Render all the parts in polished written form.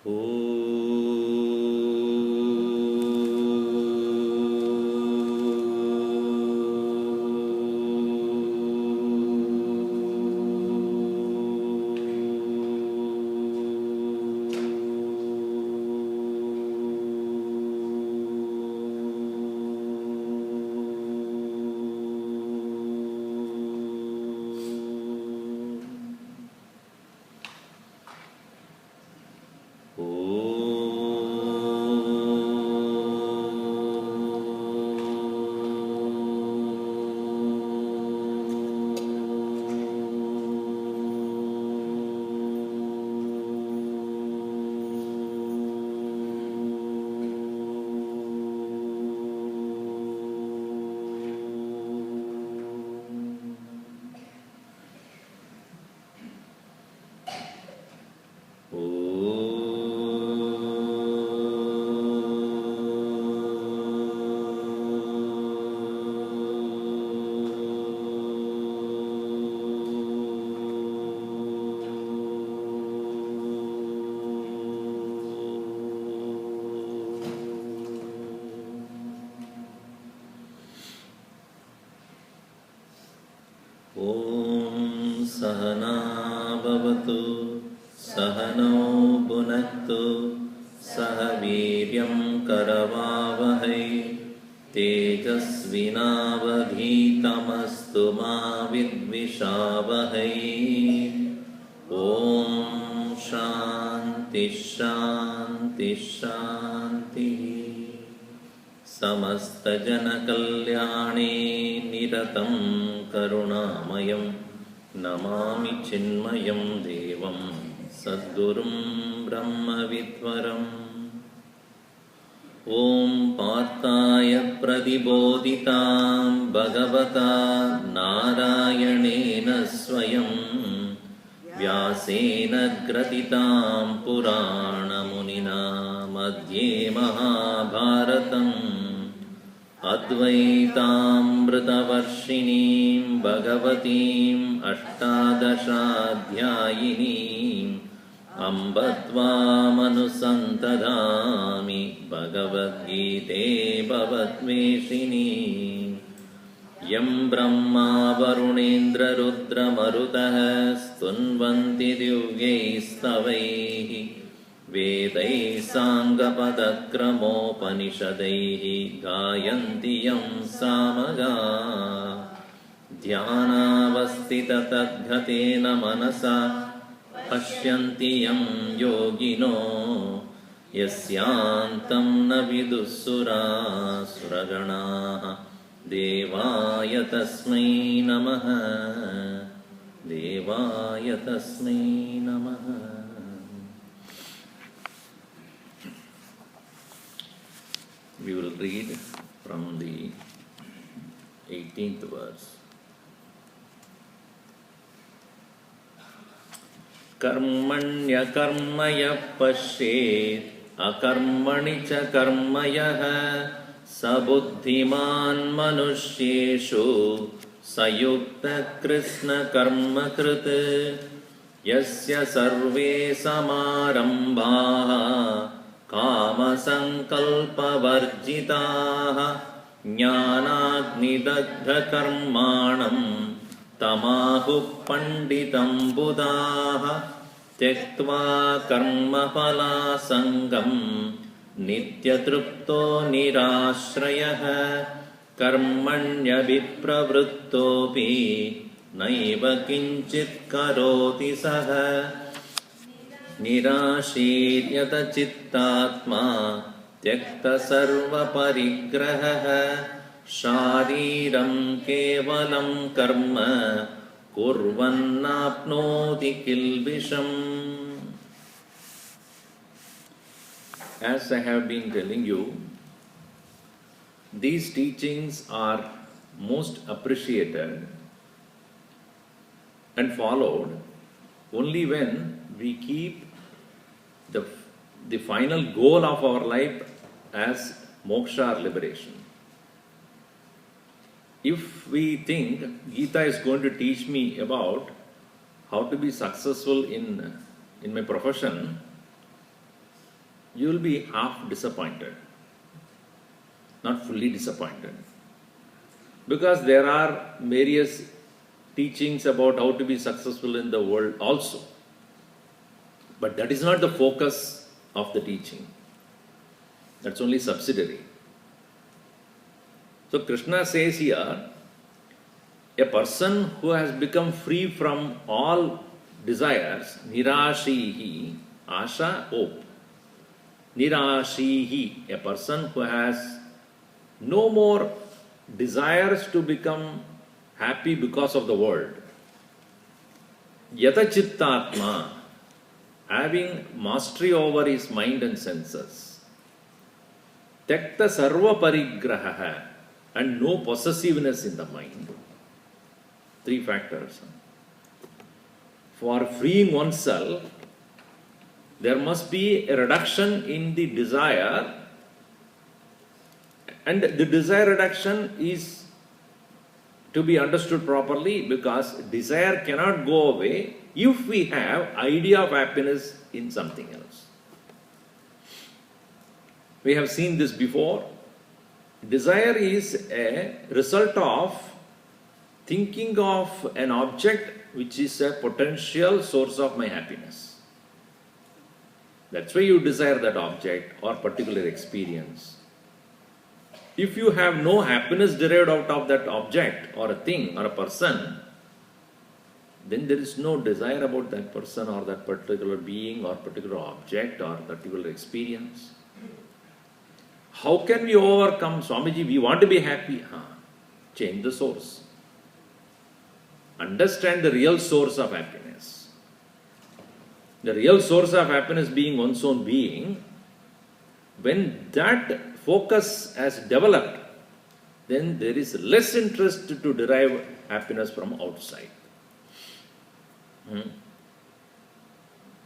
Om Sahana Bhavatu Sahano Bhunaktu Sahaviryam Karavavahai Tejasvinavadhitamastu ma vidvishavahai. Om Shanti Shanti Shanti. Samasta Jana Kalyani Niratam Karunamayam Namami Chinmayam Devam Sadgurum Brahma Vidvaram. Om Partaya Pradibodhitam Bhagavata Narayanena Swayam Vyasena Gratitam Purana Munina Madhye Mahabharatam Advaitamritavarshiniim Bhagavatim Ashtadashadhyayinim Ambatvamanusantatami Bhagavad Geete Bhavatveshinim Yam Brahma Varunendra Rudra Marutah Stunvanti Divyaistavaihi Vedai Sangapadakramopanisadaihi Gayanti Yam Samaga Dhyanavastita Tadghatena Manasa Pashyanti Yam Yogino Yasyantam Navidussura Suragana Devaya Tasmai Namaha Devaya Tasmai Namaha. We will read from the 18th verse. Karmanya karmaya pashet akarmani cha karmayah sabuddhiman manushyeshu sayukta krishna karma krut yasya sarve samarambhaha Kama sankalpa varjitaha jnanagnidagdha karmanam tamahu panditam buddhaha tyaktva karma phala sangam nityatrupto nirashrayah karmanya vipravrittopi naiva kinchit karoti saha Nirashiryata chittatma tyakta sarva parigraha shariram kevalam karma kurvannapnoti kilbisham. As I have been telling you, these teachings are most appreciated and followed only when we keep the final goal of our life as moksha or liberation. If we think Gita is going to teach me about how to be successful in my profession, you will be half disappointed, not fully disappointed. Because there are various teachings about how to be successful in the world also. But that is not the focus of the teaching. That's only subsidiary. So Krishna says here, a person who has become free from all desires, nirashihi, asha, hope. Nirashihi, a person who has no more desires to become happy because of the world. Yata chittatma, having mastery over his mind and senses. Tekta sarva parigraha, and no possessiveness in the mind. 3 factors. For freeing oneself, there must be a reduction in the desire, and the desire reduction is to be understood properly, because desire cannot go away if we have idea of happiness in something else. We have seen this before. Desire is a result of thinking of an object which is a potential source of my happiness. That's why you desire that object or particular experience. If you have no happiness derived out of that object or a thing or a person, then there is no desire about that person or that particular being or particular object or particular experience. How can we overcome? Swamiji, we want to be happy. Change the source. Understand the real source of happiness. The real source of happiness being one's own being. When that focus has developed, then there is less interest to derive happiness from outside.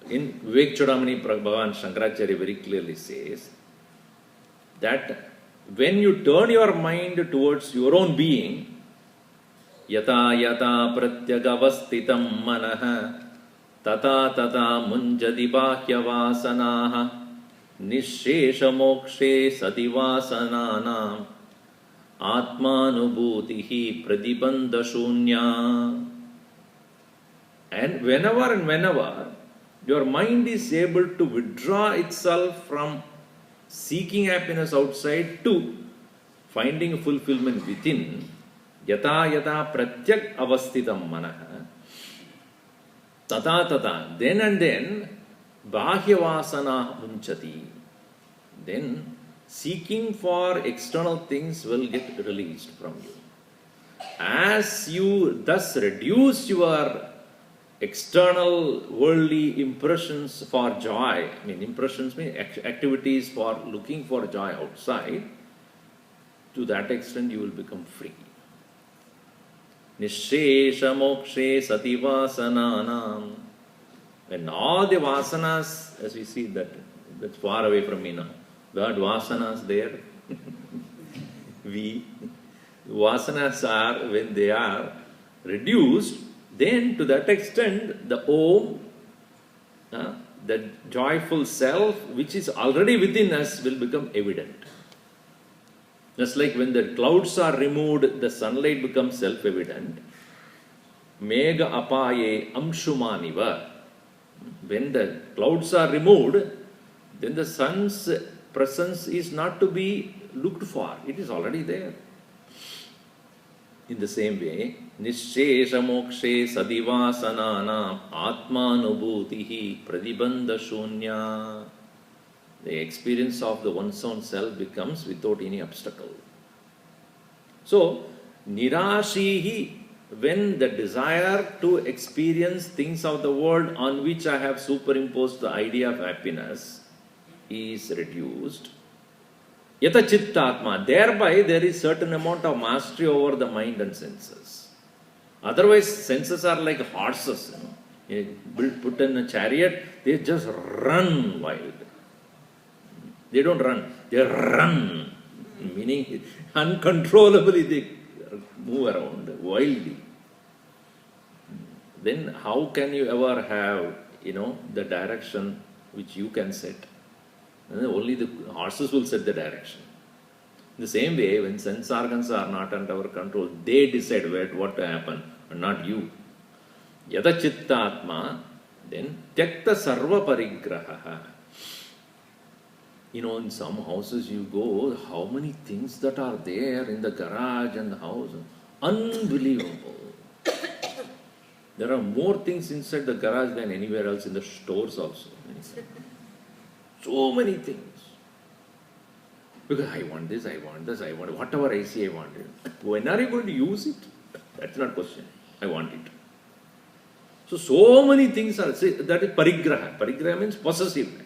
In Vivek Chudamani, Bhagavan Shankaracharya very clearly says that when you turn your mind towards your own being, yata yata pratyagavastitam manaha tata tata munjadi bhakyavasanaha nishesha mokshe sativasananam atmanubhutihi pradibandha shunya. And whenever your mind is able to withdraw itself from seeking happiness outside to finding fulfillment within, yata yata pratyak avastitam manaha tata tata, then and then bahyavasana munchati, then seeking for external things will get released from you. As you thus reduce your external worldly impressions for joy, impressions mean activities for looking for joy outside, to that extent you will become free. Nishesha mokshe sativasananam. When all the vasanas, as we see that's far away from me now, word vasanas there, vasanas are, when they are reduced, then to that extent the Om, the joyful self which is already within us will become evident. Just like when the clouds are removed, the sunlight becomes self-evident. Mega apaye amshumaniva. When the clouds are removed, then the sun's presence is not to be looked for. It is already there. In the same way, Nishesha mokshe sadivasananam atmanubhutihi pradibandha shunya. The experience of the one's own self becomes without any obstacle. So, nirashihi, when the desire to experience things of the world on which I have superimposed the idea of happiness is reduced, yata chittatma, thereby there is certain amount of mastery over the mind and senses. Otherwise, senses are like horses. You put in a chariot, they just run wild. They don't run, they run, meaning uncontrollably they move around wildly. Then how can you ever have, the direction which you can set? And only the horses will set the direction. In the same way, when sense organs are not under our control, they decide what to happen, and not you. Yada chitta atma, then tyakta sarva parigraha. In some houses you go, how many things that are there in the garage and the house. Unbelievable. There are more things inside the garage than anywhere else in the stores also. So many things. Because I want this, I want this, I want whatever I see, I want it. When are you going to use it? That's not question. I want it. So many things are, that is parigraha. Parigraha means possessiveness.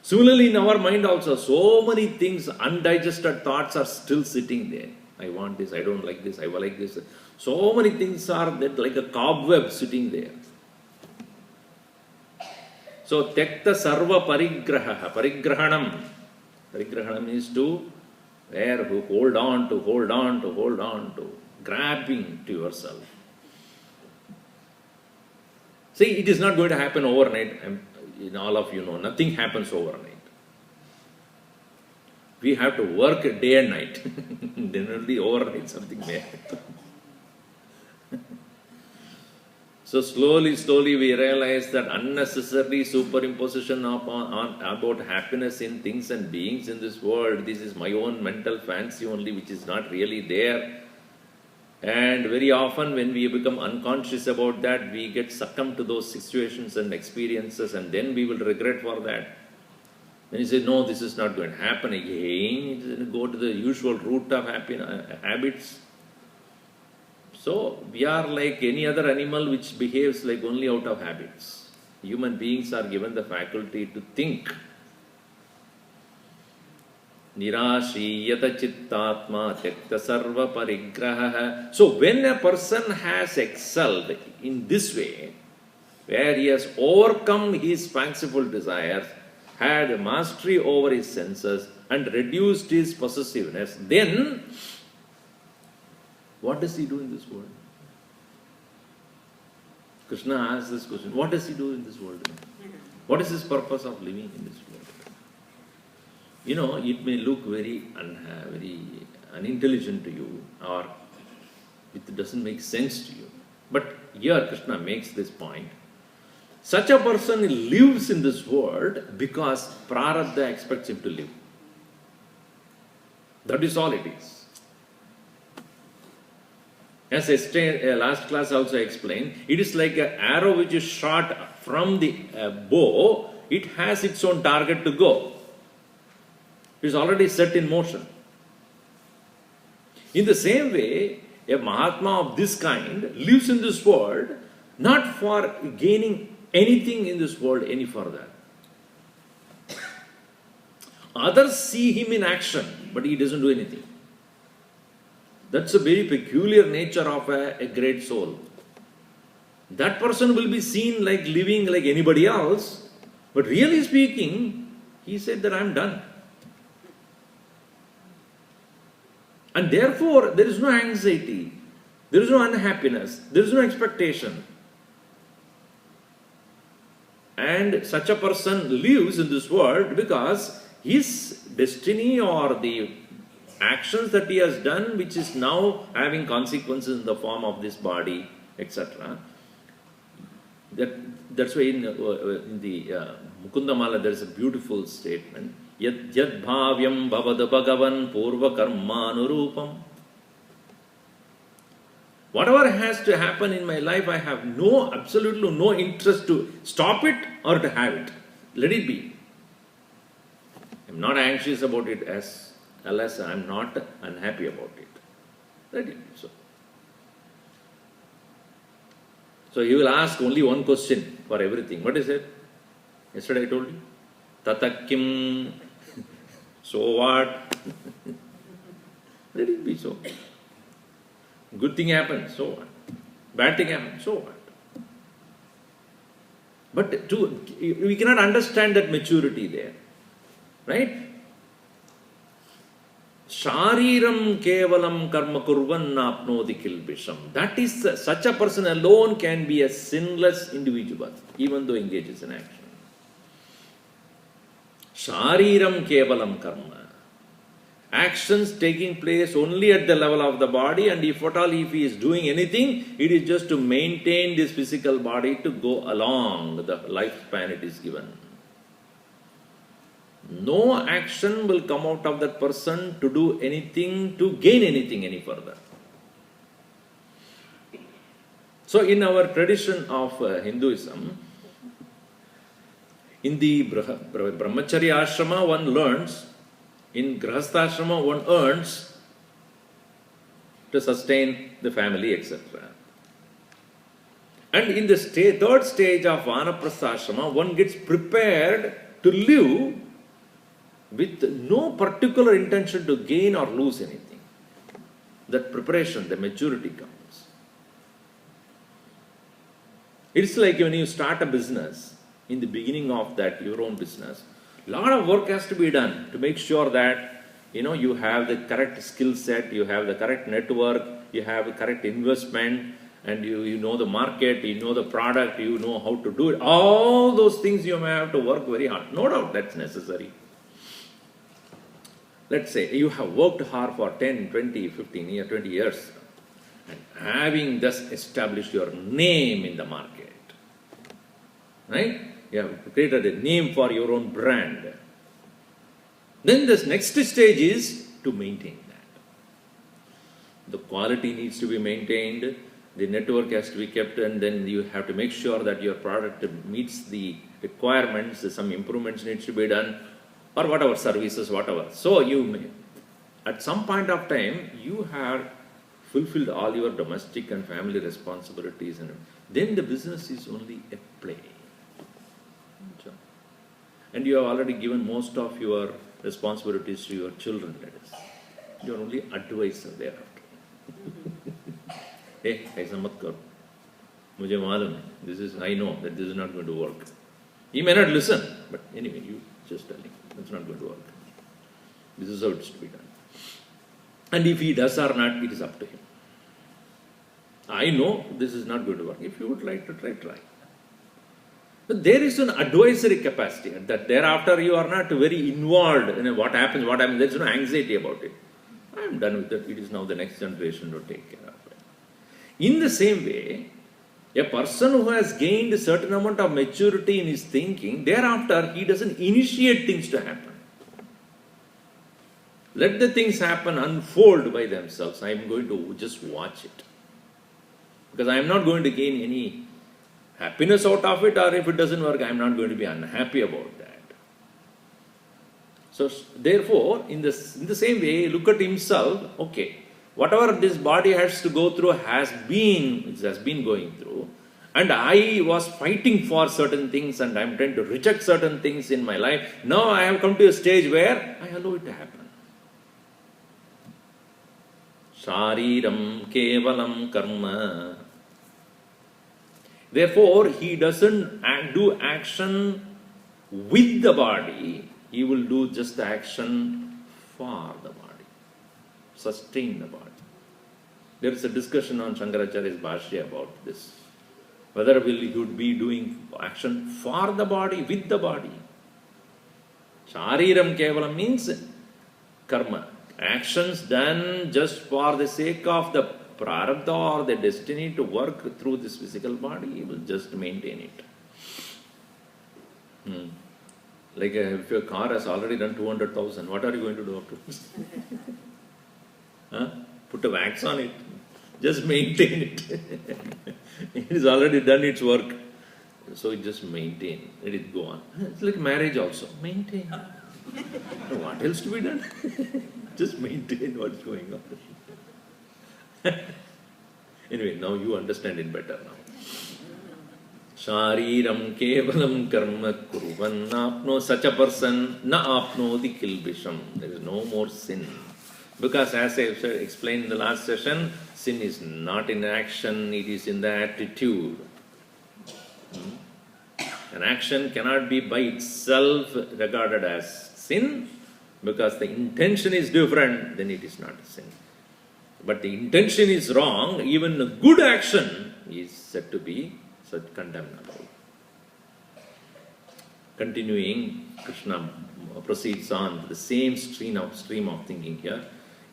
Similarly, in our mind also, so many things, undigested thoughts are still sitting there. I want this, I don't like this, I like this. So many things are that like a cobweb sitting there. So, tyakta sarva parigraha, parigrahanam. Parigrahanam is to hold on to, grabbing to yourself. See, it is not going to happen overnight. All of you know, nothing happens overnight. We have to work day and night. Then only overnight something may happen. So slowly we realize that unnecessary superimposition about happiness in things and beings in this world, this is my own mental fancy only, which is not really there. And very often when we become unconscious about that, we get succumbed to those situations and experiences, and then we will regret for that. Then you say, no, this is not going to happen again. Go to the usual route of habits. So, we are like any other animal which behaves like only out of habits. Human beings are given the faculty to think. Nirashriyata chittatma tyakta sarva parigraha. So, when a person has excelled in this way, where he has overcome his fanciful desires, had mastery over his senses, and reduced his possessiveness, then what does he do in this world? Krishna asks this question, what does he do in this world? What is his purpose of living in this world? It may look very unintelligent to you, or it doesn't make sense to you. But here Krishna makes this point. Such a person lives in this world because prarabdha expects him to live. That is all it is. As last class also explained, it is like an arrow which is shot from the bow. It has its own target to go. It is already set in motion. In the same way, a Mahatma of this kind lives in this world not for gaining anything in this world any further. Others see him in action, but he doesn't do anything. That's a very peculiar nature of a great soul. That person will be seen like living like anybody else, but really speaking, he said that I'm done. And therefore, there is no anxiety, there is no unhappiness, there is no expectation. And such a person lives in this world because his destiny or the actions that he has done, which is now having consequences in the form of this body, etc. That's why in the Mukundamala there is a beautiful statement. Yad bhavyam bhavad bhagavan purva karma anurupam. Whatever has to happen in my life, I have absolutely no interest to stop it or to have it. Let it be. I'm not anxious about it as well as I'm not unhappy about it. Let it be so. So you will ask only one question for everything. What is it? Yesterday I told you. Tatakim. So what? Let it be so. Good thing happens, so what? Bad thing happens, so what? But we cannot understand that maturity there. Right? Shariram kevalam karma kurvan napnodi kilbisham. That is, such a person alone can be a sinless individual, even though engages in action. Shariram kevalam karma. Actions taking place only at the level of the body, and if at all if he is doing anything, it is just to maintain this physical body to go along the lifespan it is given. No action will come out of that person to do anything, to gain anything any further. So in our tradition of Hinduism, in the Brahmacharya ashrama one learns, in Grahastha ashrama one earns to sustain the family, etc. And in the third stage of Vanaprastha ashrama, one gets prepared to live with no particular intention to gain or lose anything. That preparation, the maturity comes. It's like when you start a business, in the beginning of that, your own business, a lot of work has to be done to make sure that, you have the correct skill set, you have the correct network, you have the correct investment, and you know the market, you know the product, you know how to do it. All those things you may have to work very hard. No doubt that's necessary. Let's say you have worked hard for 10, 20, 15 years, 20 years, and having thus established your name in the market, right? You have created a name for your own brand. Then this next stage is to maintain that. The quality needs to be maintained, the network has to be kept, and then you have to make sure that your product meets the requirements, some improvements needs to be done, or whatever, services, whatever. So you may, at some point of time, you have fulfilled all your domestic and family responsibilities, and then the business is only a play. And you have already given most of your responsibilities to your children, let us. You are only advisor thereafter. Hey, aisa mat karo. Mujhe malum hai. This is, I know that this is not going to work. He may not listen, but anyway, you just tell him, it's not going to work. This is how it's to be done. And if he does or not, it is up to him. I know this is not going to work. If you would like to try, try. But there is an advisory capacity, that thereafter you are not very involved in what happens, there is no anxiety about it. I am done with it, it is now the next generation to take care of it. In the same way, a person who has gained a certain amount of maturity in his thinking, thereafter he doesn't initiate things to happen. Let the things happen, unfold by themselves. I am going to just watch it. Because I am not going to gain any happiness out of it, or if it doesn't work, I am not going to be unhappy about that. So therefore, in the same way, look at himself, okay, whatever this body has to go through it has been going through, and I was fighting for certain things and I am trying to reject certain things in my life. Now I have come to a stage where I allow it to happen. Shariram kevalam karma. Therefore, he doesn't do action with the body, he will do just the action for the body, sustain the body. There is a discussion on Shankaracharya's Bhashya about this. Whether he would be doing action for the body, with the body. Shariram kevalam means karma. Actions done just for the sake of the prarabdha or the destiny to work through this physical body, he will just maintain it. Like if your car has already done 200,000, what are you going to do afterwards? Put a wax on it. Just maintain it. It has already done its work. So it just maintain. Let it go on. It's like marriage also. Maintain. What else to be done? Just maintain what's going on. Anyway, now you understand it better now. Shariram kevalam karma kuruvan apno, such a person na apnoti kilbisham. There is no more sin. Because as I explained in the last session, sin is not in action, it is in the attitude. An action cannot be by itself regarded as sin, because the intention is different, then it is not a sin. But the intention is wrong, even a good action is said to be condemnable. Continuing, Krishna proceeds on to the same stream of thinking here.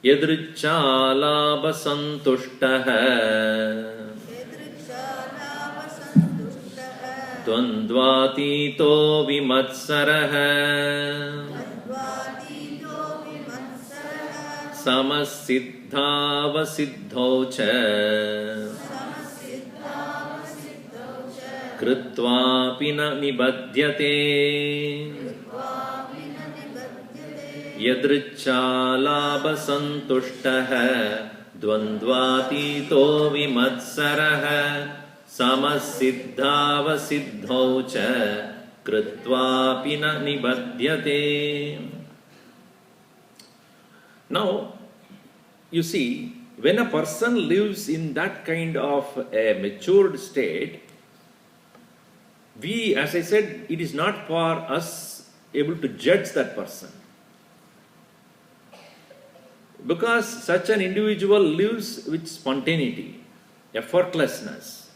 Yadrichalabha santushtaha Dvandvatito vimatsaraha Samasiddhava siddhaucha Kritva pina nibadhyate Yadrichalabha santushtaha Dvandvatito vimatsaraha Samasiddhava siddhaucha Kritva pina nibadhyate. Now, you see, when a person lives in that kind of a matured state, we, as I said, it is not for us able to judge that person. Because such an individual lives with spontaneity, effortlessness,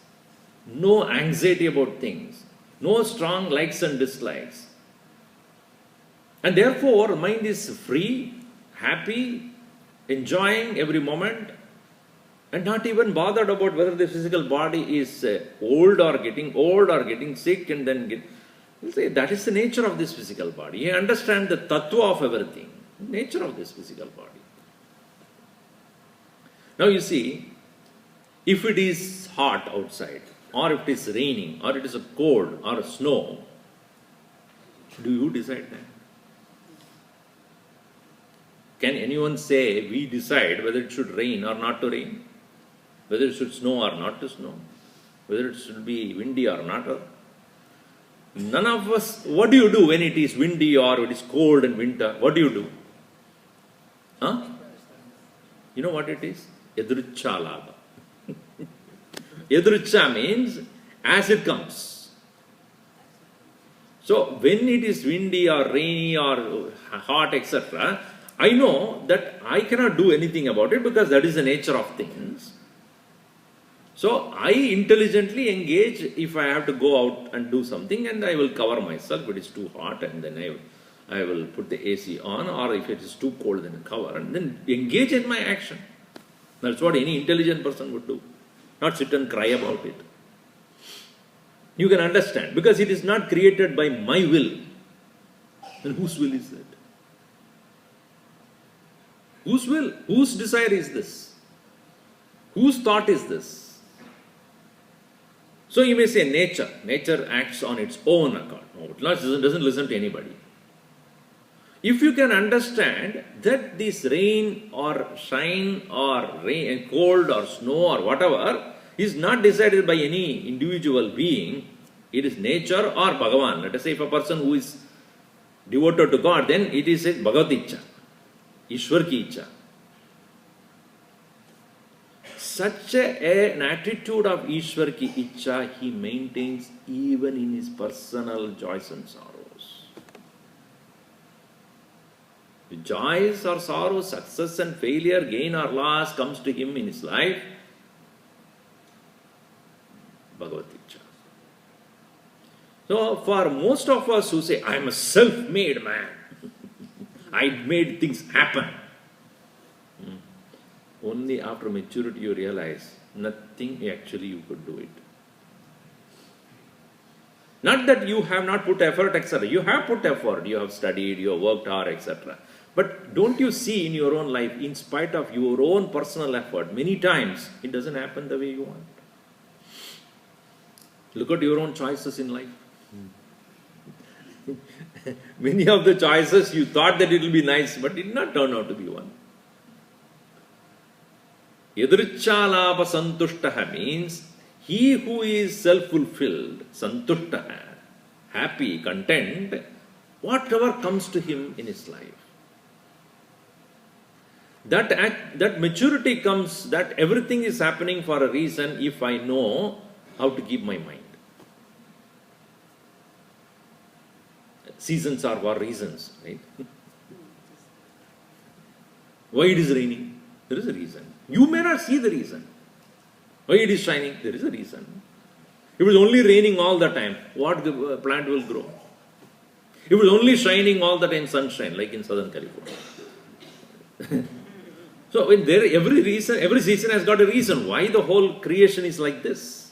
no anxiety about things, no strong likes and dislikes. And therefore, mind is free, happy, enjoying every moment, and not even bothered about whether the physical body is old or getting sick, and then you'll say that is the nature of this physical body. You understand the tattva of everything, nature of this physical body. Now you see, if it is hot outside, or if it is raining, or it is a cold or a snow, do you decide that? Can anyone say we decide whether it should rain or not to rain? Whether it should snow or not to snow? Whether it should be windy or not? None of us. What do you do when it is windy or it is cold in winter? What do you do? Huh? You know what it is? Yadricha labha. Yadricha means as it comes. So when it is windy or rainy or hot, etc., I know that I cannot do anything about it because that is the nature of things. So I intelligently engage if I have to go out and do something, and I will cover myself if it is too hot, and then I will put the AC on, or if it is too cold, then cover, and then engage in my action. That's what any intelligent person would do. Not sit and cry about it. You can understand, because it is not created by my will. Then whose will is that? Whose will? Whose desire is this? Whose thought is this? So you may say nature. Nature acts on its own account. No, it doesn't listen to anybody. If you can understand that this rain or shine or rain, cold or snow or whatever is not decided by any individual being, it is nature or Bhagavan. Let us say if a person who is devoted to God, then it is a Bhagavad Icha, Ishwar ki Icha. Such an attitude of Ishwar ki Icha he maintains even in his personal joys and sorrows. Joys or sorrows, success and failure, gain or loss comes to him in his life. Bhagavad Gita. So for most of us who say, I am a self-made man, I made things happen. Only after maturity you realize nothing actually you could do it. Not that you have not put effort, etc. You have put effort, you have studied, you have worked hard, etc. But don't you see in your own life, in spite of your own personal effort, many times it doesn't happen the way you want. Look at your own choices in life. Many of the choices you thought that it will be nice, but it did not turn out to be one. Yadrichalabha santushtaha means he who is self-fulfilled, santushtaha, happy, content, whatever comes to him in his life. That maturity comes, that everything is happening for a reason if I know how to keep my mind. Seasons are for reasons, right? Why it is raining? There is a reason. You may not see the reason. Why it is shining? There is a reason. If it is only raining all the time, what the plant will grow? It was only shining all the time, sunshine, like in Southern California. So when every season has got a reason why the whole creation is like this.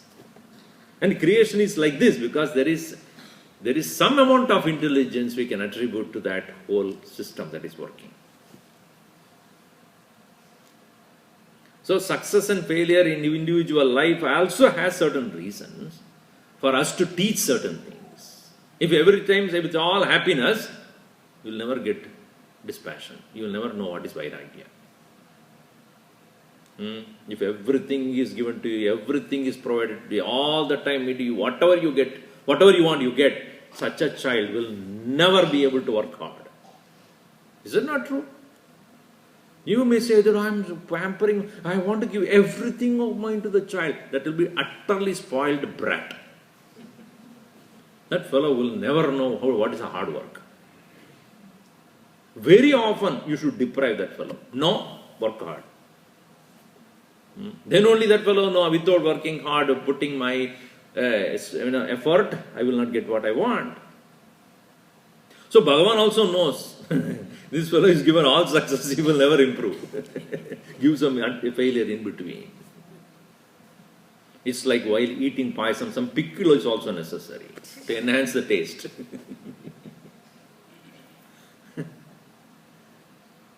And creation is like this because there is some amount of intelligence we can attribute to that whole system that is working. So success and failure in individual life also has certain reasons for us to teach certain things. If every time if it's all happiness, you will never get dispassion. You will never know what is Vairagya. If everything is given to you, everything is provided to you, all the time, whatever you get, whatever you want, you get, such a child will never be able to work hard. Is it not true? You may say that I am pampering, I want to give everything of mine to the child. That will be utterly spoiled brat. That fellow will never know what is a hard work. Very often you should deprive that fellow. No, work hard. Then only that fellow know, without working hard, putting my effort, I will not get what I want. So Bhagavan also knows this fellow is given all success, he will never improve. Give some failure in between. It's like while eating payasam, some pickle is also necessary to enhance the taste.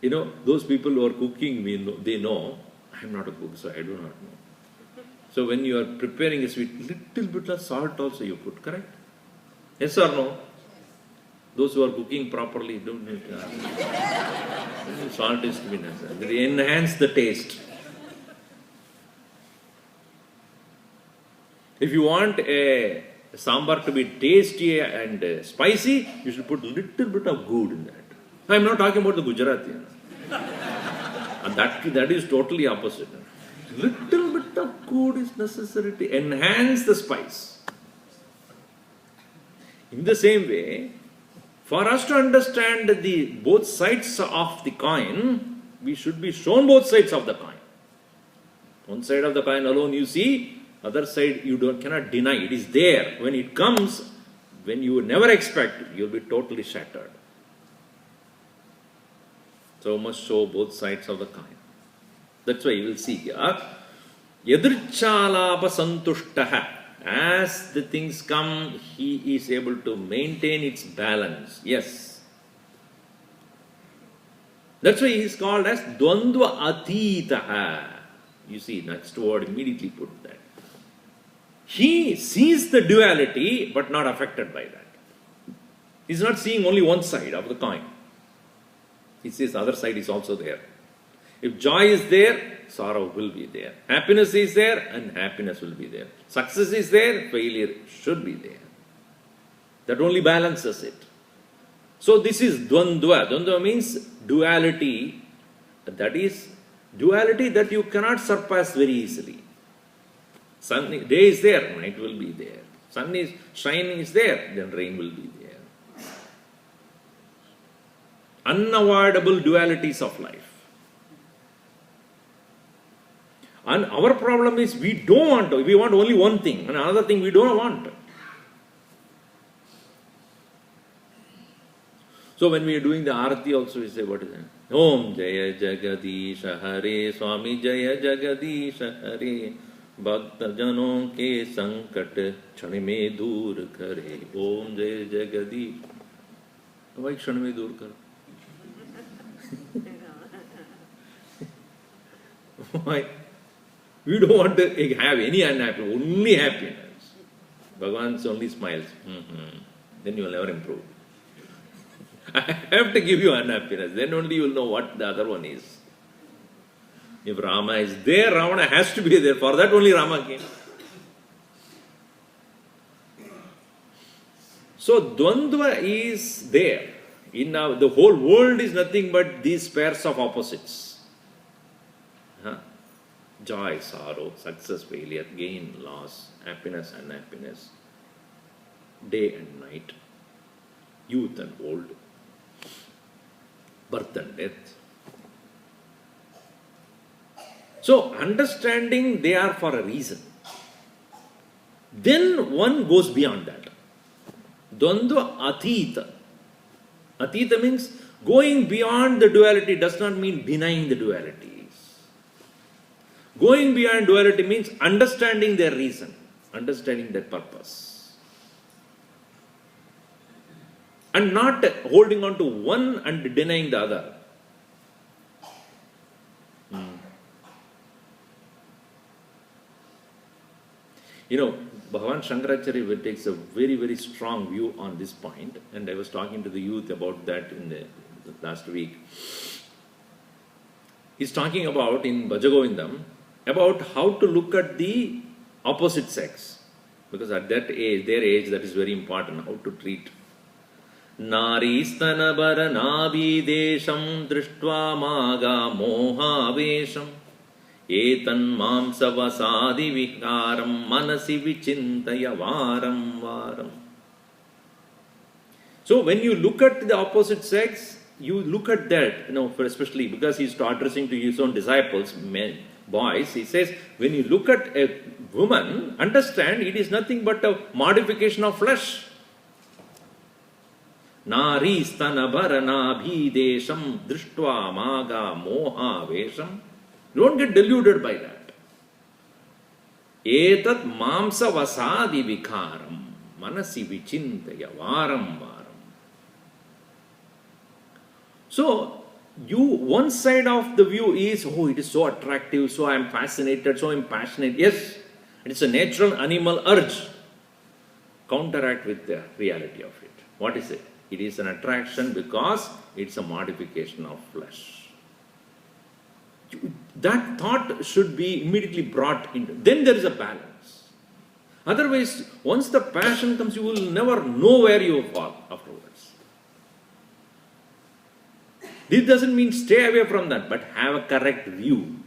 Those people who are cooking, they know, I am not a cook, so I do not know. So when you are preparing a sweet, little bit of salt also you put, correct? Yes or no? Those who are cooking properly don't need salt is to be necessary. They enhance the taste. If you want a sambar to be tasty and spicy, you should put little bit of good in that. I am not talking about the Gujarati. And that is totally opposite. Little bit of good is necessary to enhance the spice. In the same way, for us to understand both sides of the coin, we should be shown both sides of the coin. One side of the coin alone you see, other side you cannot deny. It is there. When it comes, when you never expect, you will be totally shattered. So must show both sides of the coin. That's why you will see here, Yadrichalapa santushtaha. As the things come, he is able to maintain its balance. Yes. That's why he is called as Dvandva Atitaha. You see, next word immediately put that. He sees the duality but not affected by that. He is not seeing only one side of the coin. He sees the other side is also there. If joy is there, sorrow will be there. Happiness is there, unhappiness will be there. Success is there, failure should be there. That only balances it. So this is Dvandva. Dvandva means duality. That is duality that you cannot surpass very easily. Day is there, night will be there. Sun is shining is there, then rain will be there. Unavoidable dualities of life. And our problem is we don't want to. We want only one thing, and another thing we don't want. So when we are doing the arati also, we say, what is that? Om Jaya Jagadisha Hare Swami Jaya Jagadisha Hare Bhakta Janon Ke Sankat Chanime Dur Kare Om Jaya Jagadish. Why Chanime Dur Kare? Why? We don't want to have any unhappiness, only happiness. Bhagavan only smiles. Then you will never improve. I have to give you unhappiness. Then only you will know what the other one is. If Rama is there, Ravana has to be there. For that only Rama came. So Dvandva is there. The whole world is nothing but these pairs of opposites. Joy, sorrow, success, failure, gain, loss, happiness, unhappiness, day and night, youth and old, birth and death. So, understanding they are for a reason. Then one goes beyond that. Dvandva Atita. Atita means going beyond the duality does not mean denying the dualities. Going beyond duality means understanding their reason, understanding their purpose. And not holding on to one and denying the other. Bhagavan Shankaracharya takes a very, very strong view on this point, and I was talking to the youth about that in the last week. He's talking about in Bhajagovindam about how to look at the opposite sex, because at that age, their age, that is very important, how to treat. Naristhanabara nabidesham drishtva maga mohavesham etan mamsavasadi vikaram manasi vichintaya varam varam. So when you look at the opposite sex, you look at that, especially because he's addressing to his own disciples, men, boys, he says, when you look at a woman, understand it is nothing but a modification of flesh. Nari sthanabharana bhidesham drishtva maga moha vesham. Don't get deluded by that. Etat mamsa vasadi vikaram manasi vichintaya varam varam. So, one side of the view is, it is so attractive, so I am fascinated, so I am passionate. Yes, it is a natural animal urge. Counteract with the reality of it. What is it? It is an attraction because it's a modification of flesh. That thought should be immediately brought into. Then there is a balance. Otherwise, once the passion comes, you will never know where you fall afterwards. This doesn't mean stay away from that, but have a correct view.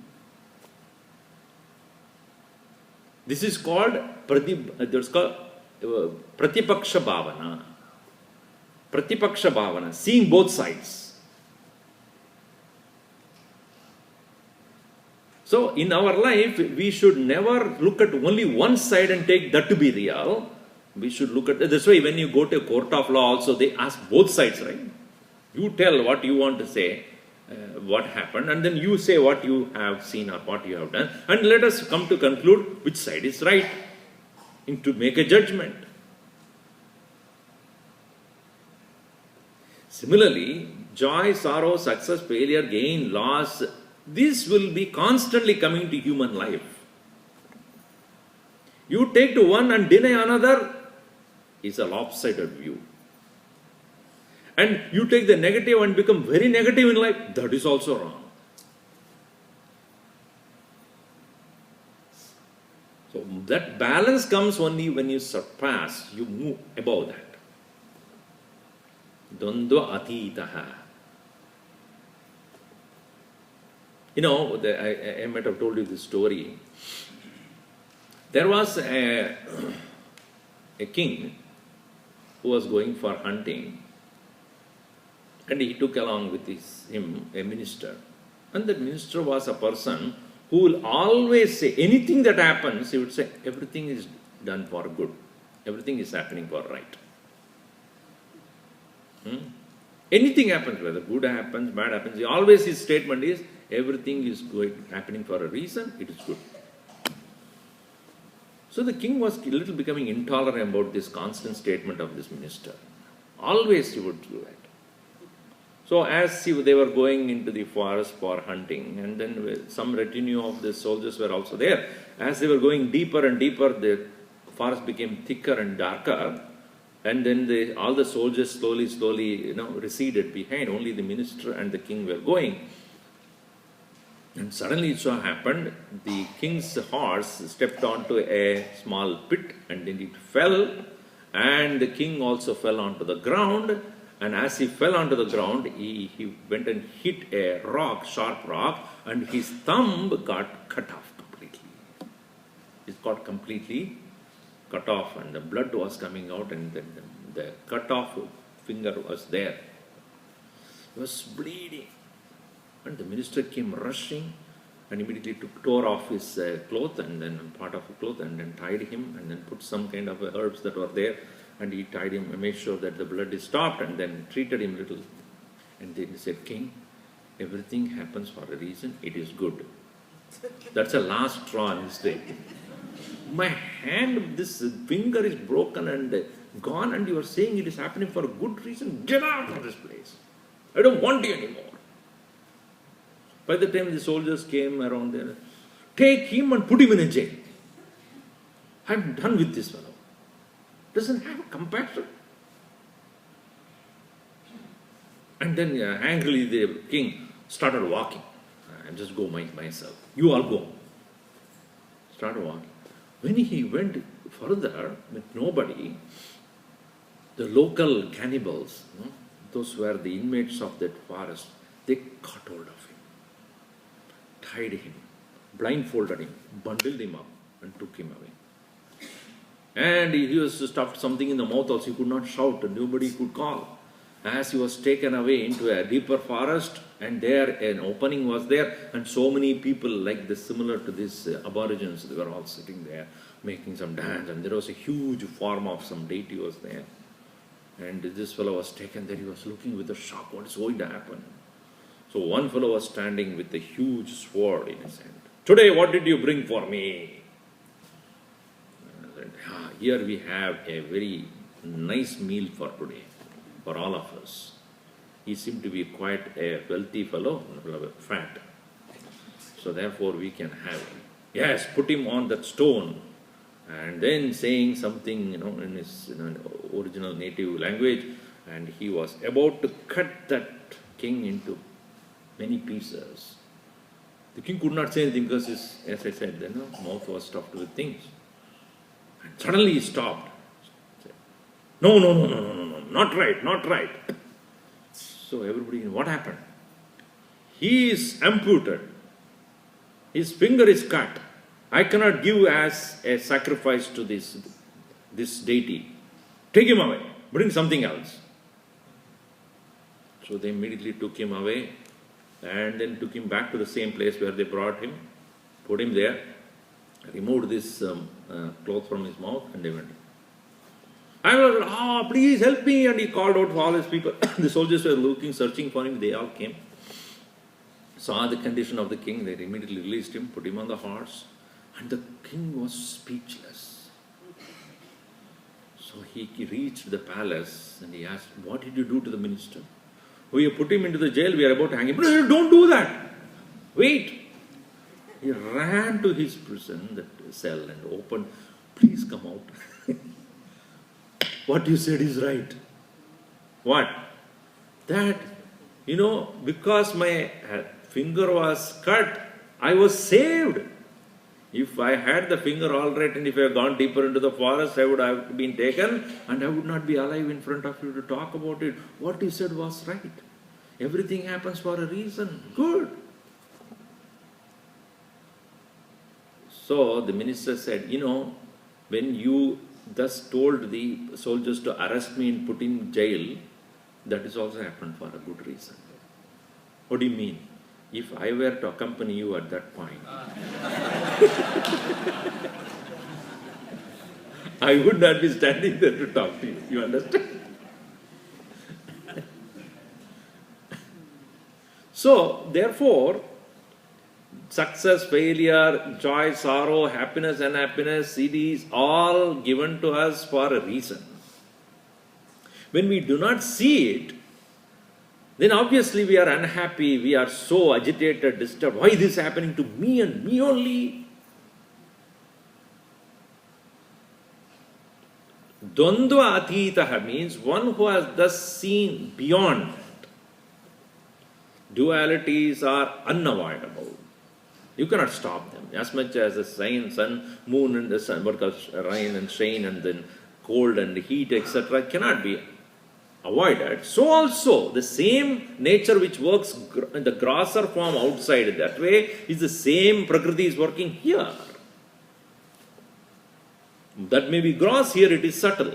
This is called Pratipaksha Bhavana. Pratipaksha Bhavana, seeing both sides. So, in our life, we should never look at only one side and take that to be real. We should look at, that's why when you go to a court of law also, they ask both sides, right? You tell what you want to say, what happened, and then you say what you have seen or what you have done, and let us come to conclude which side is right, and to make a judgment. Similarly, joy, sorrow, success, failure, gain, loss, this will be constantly coming to human life. You take to one and deny another is a lopsided view. And you take the negative and become very negative in life, that is also wrong. So that balance comes only when you surpass, you move above that. Dvandva atitaha. I might have told you this story. There was a king who was going for hunting, and he took along with him a minister. And that minister was a person who will always say, anything that happens, he would say, everything is done for good. Everything is happening for right. Anything happens, whether good happens, bad happens, always his statement is, everything is happening for a reason, it is good. So the king was a little becoming intolerant about this constant statement of this minister. Always he would do that. So as they were going into the forest for hunting, and then some retinue of the soldiers were also there, as they were going deeper and deeper, the forest became thicker and darker, and then all the soldiers slowly receded behind. Only the minister and the king were going. And suddenly it so happened, the king's horse stepped onto a small pit, and then it fell, and the king also fell onto the ground. And as he fell onto the ground, he went and hit a rock, sharp rock, and his thumb got cut off completely. It got completely cut off, and the blood was coming out, and then the cut off finger was there. It was bleeding. And the minister came rushing and immediately tore off his cloth, and then part of the cloth, and then tied him, and then put some kind of herbs that were there, and he tied him and made sure that the blood is stopped, and then treated him little. And then he said, King, everything happens for a reason, it is good. That's the last straw in his day. My hand, this finger is broken and gone, and you are saying it is happening for a good reason? Get out of this place. I don't want you anymore. By the time the soldiers came around there, take him and put him in a jail. I'm done with this fellow. Doesn't have compassion. And then angrily the king started walking. I'll just go myself. You all go. Started walking. When he went further with nobody, the local cannibals, those were the inmates of that forest, they caught hold of him, tied him, blindfolded him, bundled him up and took him away. And he was stuffed something in the mouth also, he could not shout and nobody could call. As he was taken away into a deeper forest, and there an opening was there, and so many people like this, similar to this aborigines, they were all sitting there making some dance, and there was a huge form of some deity was there. And this fellow was taken there, he was looking with a shock, what is going to happen? So one fellow was standing with a huge sword in his hand. Today, what did you bring for me? And I said, here we have a very nice meal for today, for all of us. He seemed to be quite a wealthy fellow, fat. So therefore we can have him. Yes, put him on that stone. And then saying something, in his original native language, and he was about to cut that king into many pieces. The king could not say anything because his, as I said, his mouth was stuffed with things. And suddenly he stopped. No, not right. So everybody, what happened? He is amputated. His finger is cut. I cannot give as a sacrifice to this deity. Take him away. Bring something else. So they immediately took him away and then took him back to the same place where they brought him, put him there, removed this cloth from his mouth, and they went. I was, please help me, and he called out for all his people. The soldiers were looking, searching for him, they all came. Saw the condition of the king, they immediately released him, put him on the horse, and the king was speechless. So he reached the palace and he asked, what did you do to the minister? We put him into the jail, we are about to hang him. No, don't do that. Wait. He ran to his prison, that cell, and opened, please come out. What you said is right. What? That, because my finger was cut, I was saved. If I had the finger all right and if I had gone deeper into the forest, I would have been taken and I would not be alive in front of you to talk about it. What you said was right. Everything happens for a reason. Good. So the minister said, when you thus told the soldiers to arrest me and put in jail, that is also happened for a good reason. What do you mean? If I were to accompany you at that point, I would not be standing there to talk to you. You understand? So, therefore, success, failure, joy, sorrow, happiness, unhappiness, it is all given to us for a reason. When we do not see it, then obviously we are unhappy, we are so agitated, disturbed. Why is this happening to me and me only? Dvandva atitaha means one who has thus seen beyond. Dualities are unavoidable. You cannot stop them. As much as the sun, moon and the sun, what calls rain and shine and then cold and heat, etc. cannot be avoided. So also the same nature which works in the grosser form outside that way is the same Prakriti is working here. That may be gross, here it is subtle.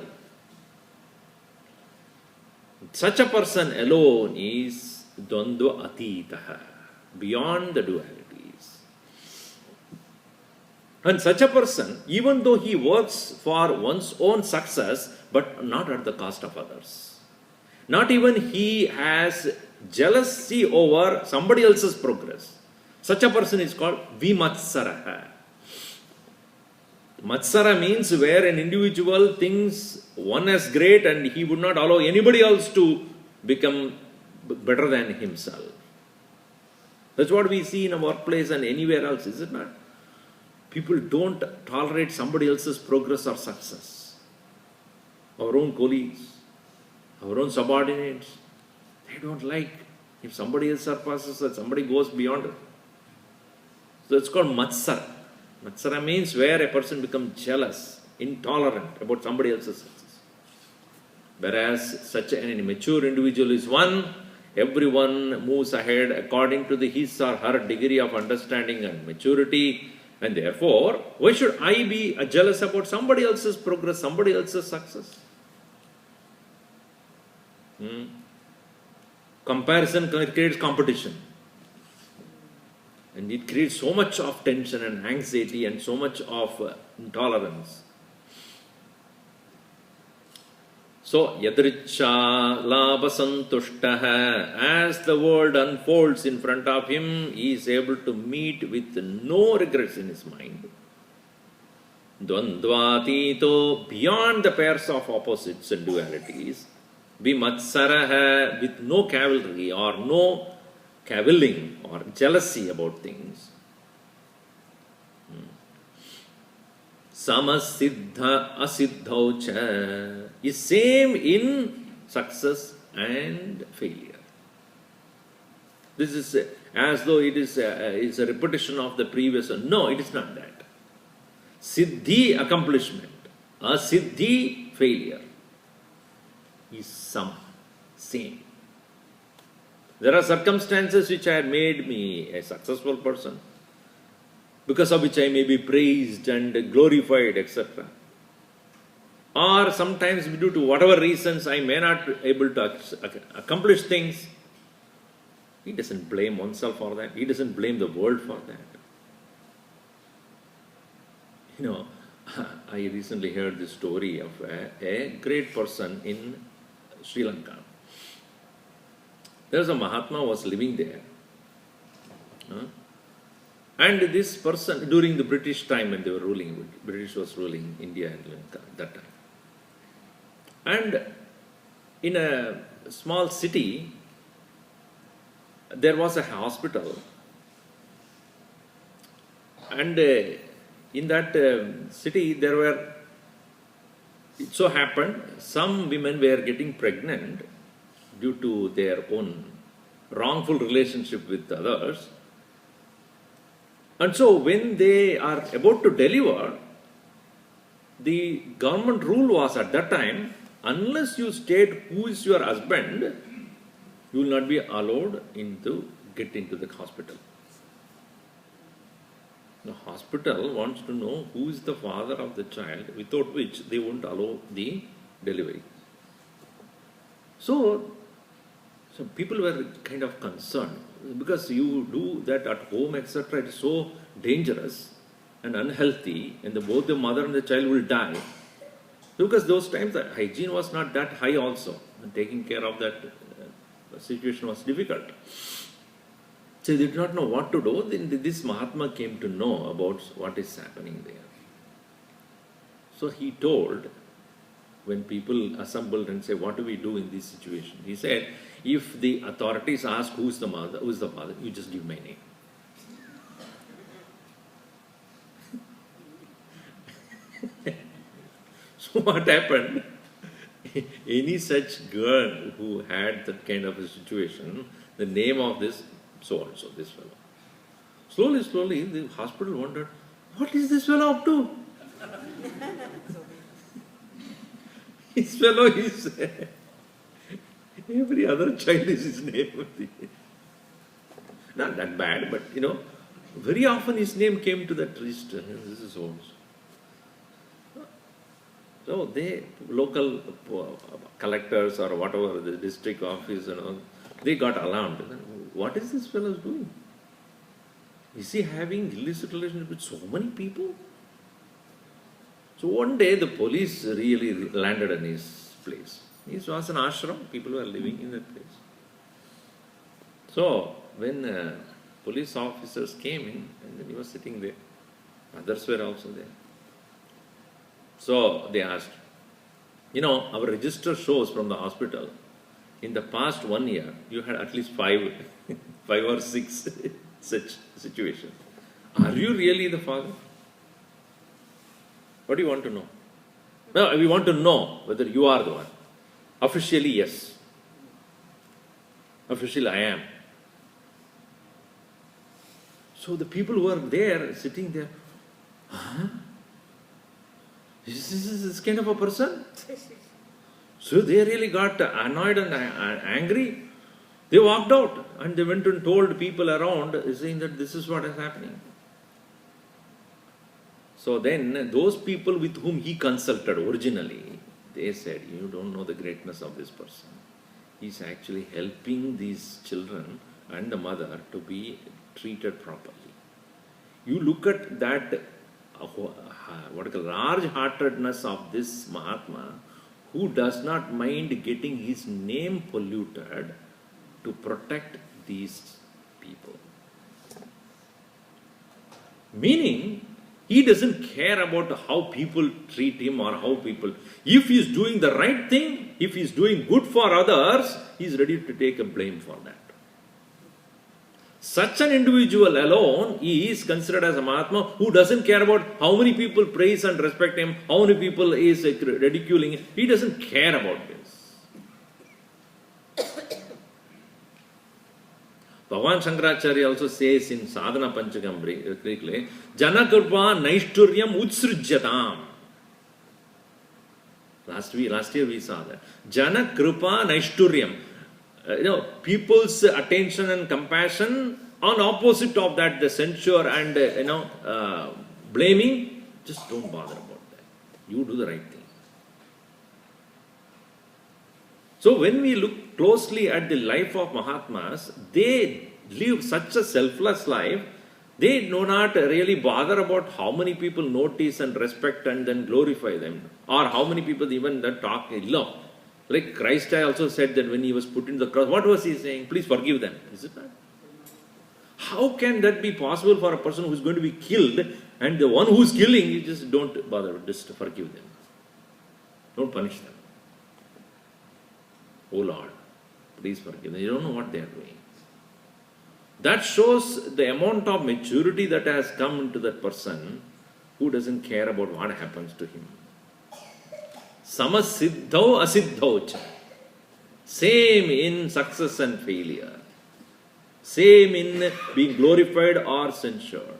Such a person alone is Dvandva atitaha, beyond the dualities. And such a person, even though he works for one's own success, but not at the cost of others. Not even he has jealousy over somebody else's progress. Such a person is called vimatsaraha. Matsara means where an individual thinks one is great and he would not allow anybody else to become better than himself. That's what we see in a workplace and anywhere else, is it not? People don't tolerate somebody else's progress or success. Our own colleagues, our own subordinates, they don't like if somebody else surpasses us, somebody goes beyond it. So it's called matsara. Matsara means where a person becomes jealous, intolerant about somebody else's success. Whereas such an mature individual is one, everyone moves ahead according to his or her degree of understanding and maturity. And therefore, why should I be jealous about somebody else's progress, somebody else's success? Comparison creates competition. And it creates so much of tension and anxiety and so much of intolerance. So, yadricha labha santushtaha, as the world unfolds in front of him, he is able to meet with no regrets in his mind. Dvandvatito, beyond the pairs of opposites and dualities, vimatsaraha, with no cavalry or no cavilling or jealousy about things. Samasiddha asiddhaucha is same in success and failure. This is as though it is a repetition of the previous one. No, it is not that. Siddhi, accomplishment. Asiddhi, failure. Is same. There are circumstances which had made me a successful person, because of which I may be praised and glorified, etc. Or sometimes due to whatever reasons I may not be able to accomplish things. He doesn't blame oneself for that. He doesn't blame the world for that. You know, I recently heard the story of a great person in Sri Lanka. There was a Mahatma who was living there. And this person, during the British time when they were ruling, British was ruling India and Lanka at that time. And in a small city, there was a hospital. And in that city, there were, it so happened, some women were getting pregnant due to their own wrongful relationship with others. And so when they are about to deliver, the government rule was at that time, unless you state who is your husband, you will not be allowed to get into the hospital. The hospital wants to know who is the father of the child, without which they won't allow the delivery. So people were kind of concerned, because you do that at home, etc. It is so dangerous and unhealthy, and both the mother and the child will die. Because those times the hygiene was not that high also, and taking care of that situation was difficult. So they did not know what to do. Then this Mahatma came to know about what is happening there. So he told, when people assembled and said, what do we do in this situation? He said, if the authorities ask who is the mother, who is the father, you just give my name. So what happened? Any such girl who had that kind of a situation, the name of this so-and-so, this fellow. Slowly, the hospital wondered, what is this fellow up to? This fellow is... every other child is his name. Not that bad, but very often his name came to that register. This is so. So they, local collectors or whatever, the district office, they got alarmed. What is this fellow doing? Is he having illicit relationship with so many people? So one day the police really landed in his place. It was an ashram, people were living in that place. So when police officers came in, and then he was sitting there, others were also there. So they asked, our register shows from the hospital, in the past 1 year, you had at least five or six such situations. Are you really the father? What do you want to know? No, we want to know whether you are the one. Officially, yes. Officially, I am. So the people who are there, sitting there, is this kind of a person? So they really got annoyed and angry. They walked out and they went and told people around, saying that this is what is happening. So then those people with whom he consulted originally, they said, you don't know the greatness of this person. He's actually helping these children and the mother to be treated properly. You look at that large-heartedness of this Mahatma, who does not mind getting his name polluted to protect these people. Meaning, he doesn't care about how people treat him or how people... If he is doing the right thing, if he is doing good for others, he is ready to take a blame for that. Such an individual alone is considered as a Mahatma who doesn't care about how many people praise and respect him, how many people is ridiculing him. He doesn't care about this. Bhagavan Shankaracharya also says in Sadhana Panchakam briefly, Jana Kripa Naishturyam Utsrujyatam. Last year we saw that. Jana Kripa Naishturyam. People's attention and compassion, on opposite of that, the censure and, blaming, just don't bother about that. You do the right thing. So when we look closely at the life of Mahatmas, they live such a selfless life, they do not really bother about how many people notice and respect and then glorify them, or how many people even that talk ill of. Like Christ also said that when he was put in the cross, what was he saying? Please forgive them. Is it not? How can that be possible for a person who is going to be killed, and the one who is killing, you just don't bother, just forgive them. Don't punish them. Oh Lord, please forgive them. You don't know what they are doing. That shows the amount of maturity that has come into that person who doesn't care about what happens to him. Samasiddhau asiddhau cha. Same in success and failure. Same in being glorified or censured.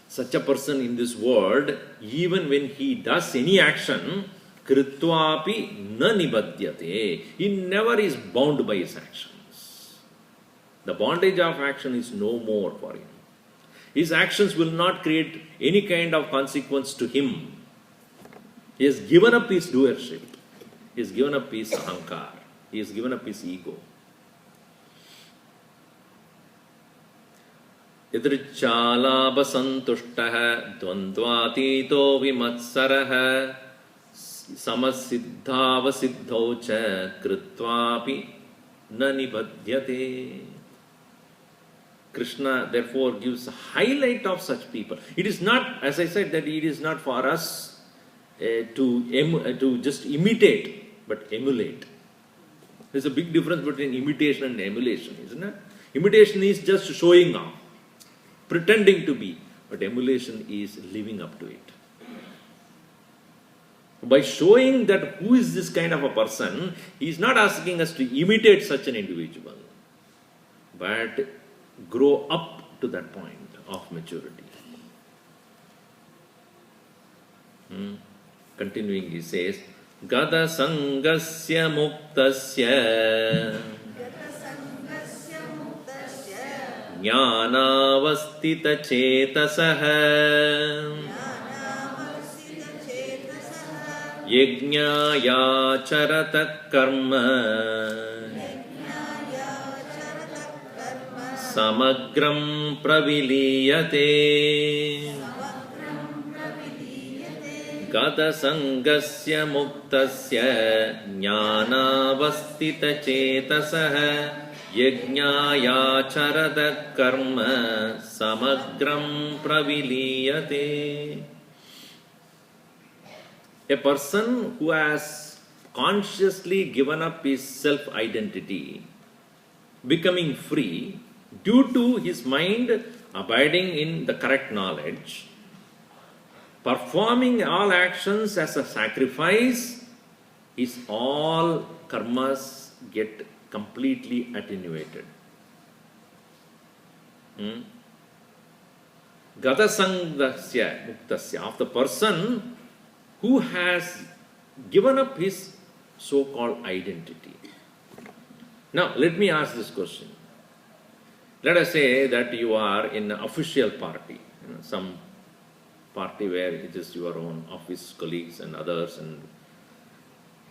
Such a person in this world, even when he does any action, kritvapi na nibadhyate. He never is bound by his actions. The bondage of action is no more for him. His actions will not create any kind of consequence to him. He has given up his doership. He has given up his ahankar. He has given up his ego. Yadrichalabha santushtaha dvandvatito vimatsaraha samasiddhava siddhau cha kritvapi na nibadhyate. Krishna therefore gives a highlight of such people. It is not, as I said, that it is not for us to just imitate, but emulate. There's a big difference between imitation and emulation, isn't it? Imitation is just showing off, pretending to be, but emulation is living up to it. By showing that who is this kind of a person, he is not asking us to imitate such an individual, but grow up to that point of maturity. Continuing, he says, Gata sangasya muktasya jnanavastita chetasaha yajnaya charata karma samagram praviliyate. Gata sangasya muktasya jnanavastita chetasah yajnaya charada karma samagram praviliyate. A person who has consciously given up his self-identity, becoming free due to his mind abiding in the correct knowledge, performing all actions as a sacrifice, his all karmas get completely attenuated. Gata sangasya muktasya, of the person who has given up his so-called identity. Now, let me ask this question. Let us say that you are in an official party, some party where it is your own office colleagues and others and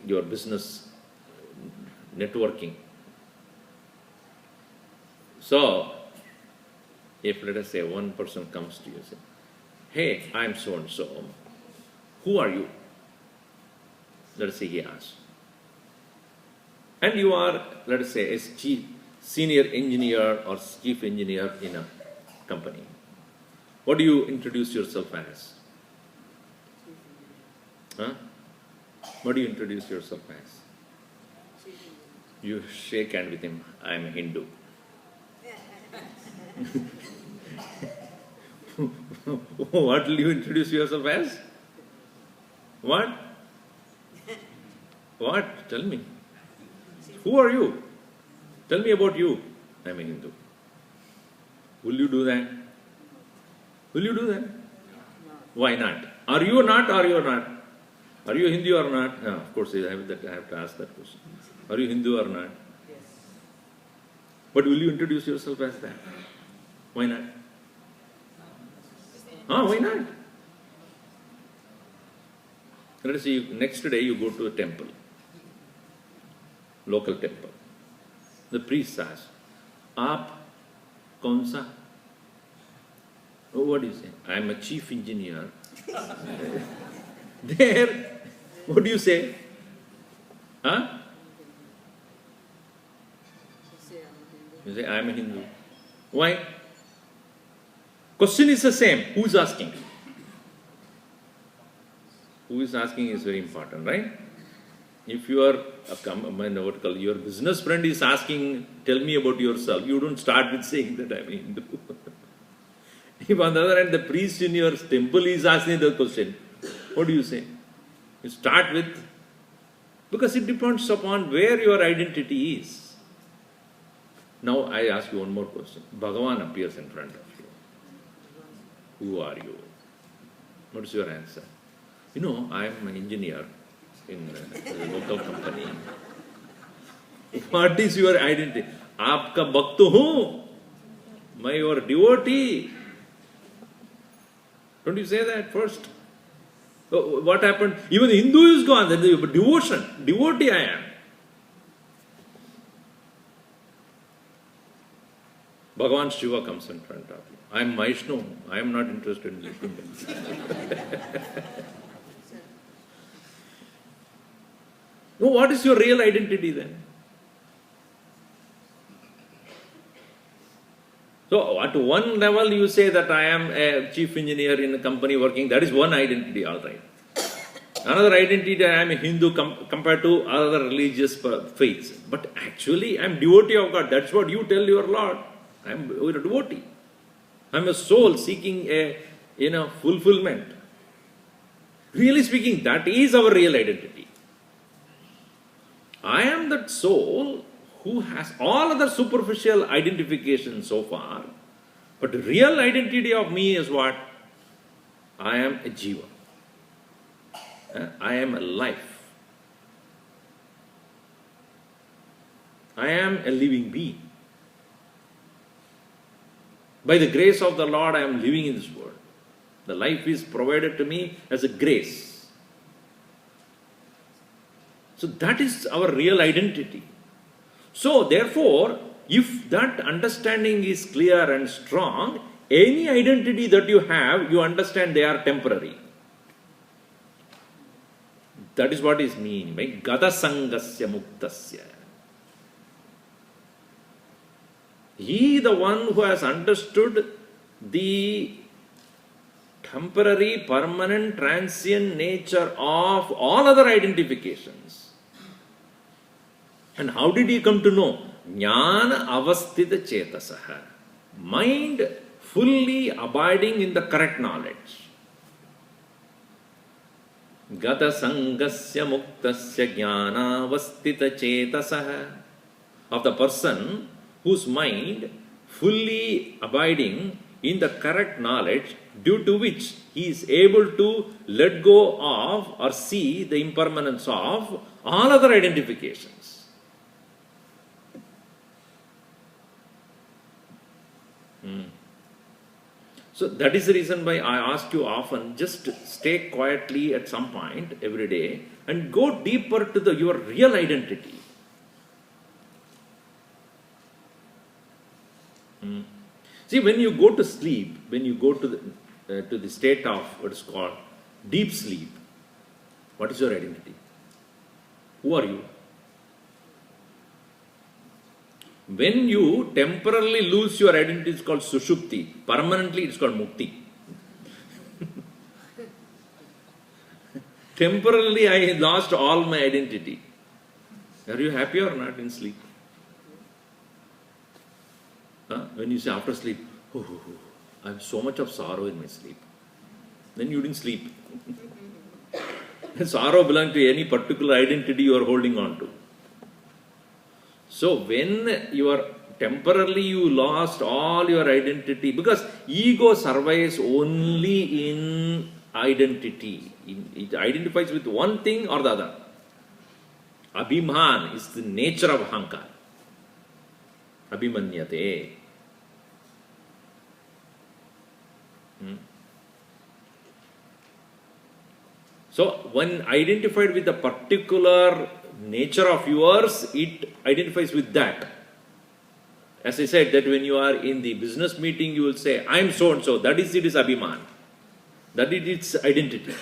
your business networking. So, if let us say one person comes to you and says, hey, I am so and so, who are you? Let us say he asks. And you are, let us say, a senior engineer or chief engineer in a company. What do you introduce yourself as? What do you introduce yourself as? You shake hand with him. I am a Hindu. What will you introduce yourself as? What? What? Tell me. Who are you? Tell me about you. I am a Hindu. Will you do that? Will you do that? Why not? Are you not or you are not? Are you Hindu or not? No, of course, I have to ask that question. Are you Hindu or not? Yes. But will you introduce yourself as that? Why not? Why not? Let us see, next day you go to a temple, local temple. The priest asks, Aap kaun sa? Oh, what do you say? I am a chief engineer. There, what do you say? Huh? You say, I am a Hindu. Why? Question is the same. Who is asking? Who is asking is very important, right? If you are your business friend is asking, tell me about yourself, you don't start with saying that I am a Hindu. If on the other hand, the priest in your temple is asking the question, what do you say? You start with, because it depends upon where your identity is. Now I ask you one more question. Bhagavan appears in front of you. Who are you? What is your answer? You know, I am an engineer in a local company. What is your identity? Aapka bhakt hu. May your devotee. Don't you say that first? What happened? Even the Hindu is gone. Then the devotion. Devotee I am. Bhagavan Shiva comes in front of you. I am Vaishnu. I am not interested in listening. No, what is your real identity then? So at one level you say that I am a chief engineer in a company working, that is one identity, all right. Another identity that I am a Hindu compared to other religious faiths. But actually I am devotee of God. That's what you tell your Lord. I am a devotee. I am a soul seeking a fulfillment. Really speaking, that is our real identity. I am that soul who has all other superficial identifications so far, but the real identity of me is what? I am a jiva. I am a life. I am a living being. By the grace of the Lord, I am living in this world. The life is provided to me as a grace. So that is our real identity. So therefore, if that understanding is clear and strong, any identity that you have, you understand they are temporary. That is what is mean by Gata Sangasya Muktasya. He, the one who has understood the temporary, permanent, transient nature of all other identifications. And how did he come to know? Jnana avasthita chetasaha. Mind fully abiding in the correct knowledge. Gata sangasya muktasya jnana avasthita chetasaha. Of the person whose mind fully abiding in the correct knowledge, due to which he is able to let go of or see the impermanence of all other identifications. So that is the reason why I ask you often, just stay quietly at some point every day and go deeper to your real identity. See, when you go to sleep, when you go to the state of what is called deep sleep, what is your identity? Who are you? When you temporarily lose your identity, it's called sushupti. Permanently, it's called mukti. Temporarily, I lost all my identity. Are you happy or not in sleep? When you say after sleep, I have so much of sorrow in my sleep. Then you didn't sleep. Sorrow belongs to any particular identity you are holding on to. So when you are temporarily you lost all your identity, because ego survives only in identity. It identifies with one thing or the other. Abhiman is the nature of ahankar. Abhimanyate. So, when identified with a particular nature of yours, it identifies with that. As I said, that when you are in the business meeting, you will say, I am so and so. That is, it is Abhiman. That is its identity.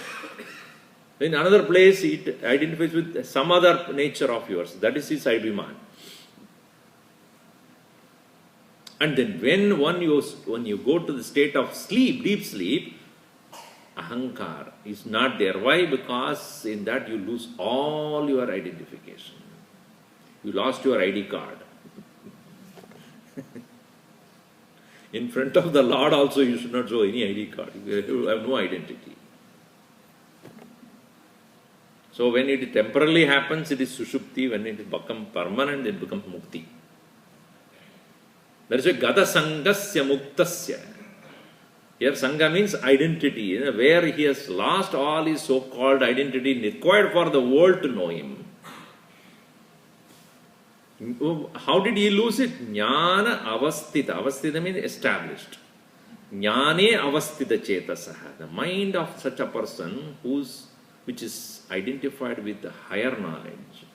In another place, it identifies with some other nature of yours. That is its Abhiman. And then when you go to the state of sleep, deep sleep, ahankar is not there. Why? Because in that you lose all your identification. You lost your ID card. In front of the Lord also you should not show any ID card. You have no identity. So when it temporarily happens, it is sushupti. When it becomes permanent, it becomes mukti. That is why Gata Sangasya Muktasya. Here Sangha means identity, where he has lost all his so-called identity required for the world to know him. How did he lose it? Jnana avasthita. Avasthita means established. Jnane avasthita chetasaha. The mind of such a person which is identified with the higher knowledge.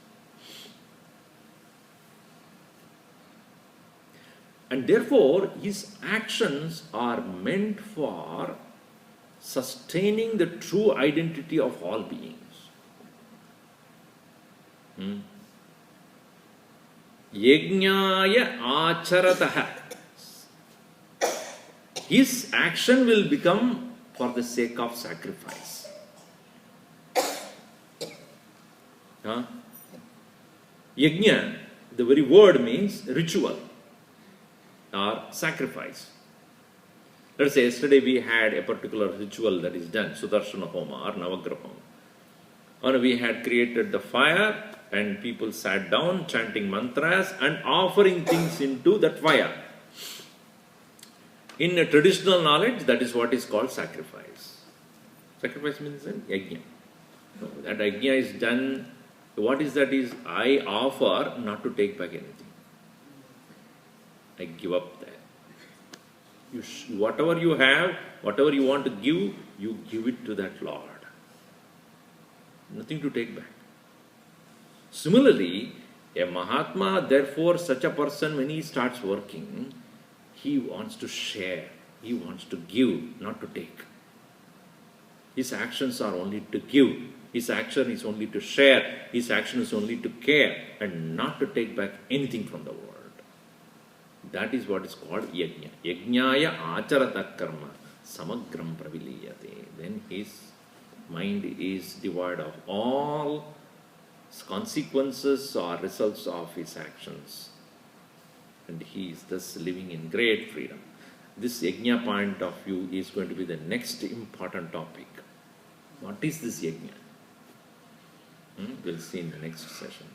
And therefore, his actions are meant for sustaining the true identity of all beings. Yajnaya acharataha. His action will become for the sake of sacrifice. Yajna, the very word means ritual or sacrifice. Let's say yesterday we had a particular ritual that is done, Sudarshana Homa or Navagraha Homa. Or we had created the fire and people sat down chanting mantras and offering things into that fire. In a traditional knowledge, that is what is called sacrifice. Sacrifice means yajna. So that yajna is done. What is that is, I offer not to take back anything. I give up that. Whatever you have, whatever you want to give, you give it to that Lord. Nothing to take back. Similarly, a Mahatma, therefore, such a person, when he starts working, he wants to share, he wants to give, not to take. His actions are only to give. His action is only to share, his action is only to care and not to take back anything from the world. That is what is called yajna. Yajnaya acharata karma samagram praviliyate. Then his mind is devoid of all consequences or results of his actions. And he is thus living in great freedom. This yajna point of view is going to be the next important topic. What is this yajna? We'll see in the next session.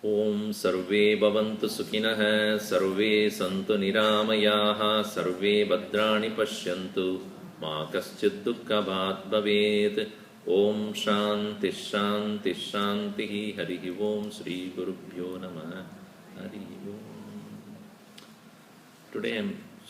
Om sarve bhavantu sukhinah, sarve santu niramayaha, sarve bhadrani pashyantu, ma kaschid dukkhabhat bhavet. Om shanti shanti shanti. Hari Om Sri Gurubhyo Namah. Hari Om. Today I am